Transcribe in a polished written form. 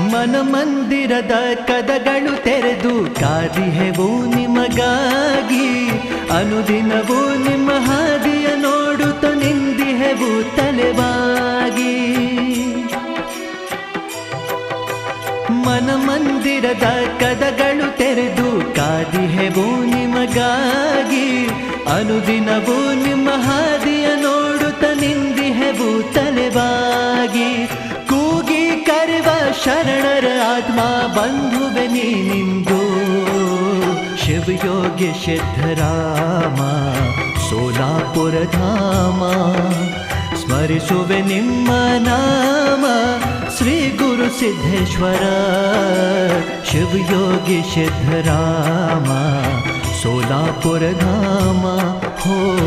ಮನ ಮಂದಿರದ ಕದಗಳು ತೆರೆದು ಕಾದಿಹೆವು ನಿಮಗಾಗಿ. ಅನುದಿನವೂ ನಿಮ್ಮ ಹಾದಿಯ ನೋಡುತ್ತ ನಿಂದಿಹೆವು ತಲೆಬಾಗಿ. ಮನ ಮಂದಿರದ ಕದಗಳು ತೆರೆದು ಕಾದಿಹೆವು ನಿಮಗಾಗಿ. ಅನುದಿನವೂ ನಿಮ್ಮ ಹಾದಿಯ ನೋಡುತ್ತ ನಿಂದಿಹೆವು ತಲೆಬಾಗಿ. ಕೂಗಿ ಕರೆವ ಶರಣರ ಆತ್ಮ ಬಂಧುವೆ ನೀನಿಂದು. ಶಿವಯೋಗಿ ಸಿದ್ಧರಾಮ ಸೋಲಾಪುರ ಧಾಮ. ಸ್ಮರಿಸುವೆ ನಿಮ್ಮ ನಾಮ ಶ್ರೀ ಗುರು ಸಿದ್ಧೇಶ್ವರ. ಶಿವಯೋಗಿ ಸಿದ್ಧರಾಮ ಸೋಲಾಪುರ ಧಾಮ. ಹೋ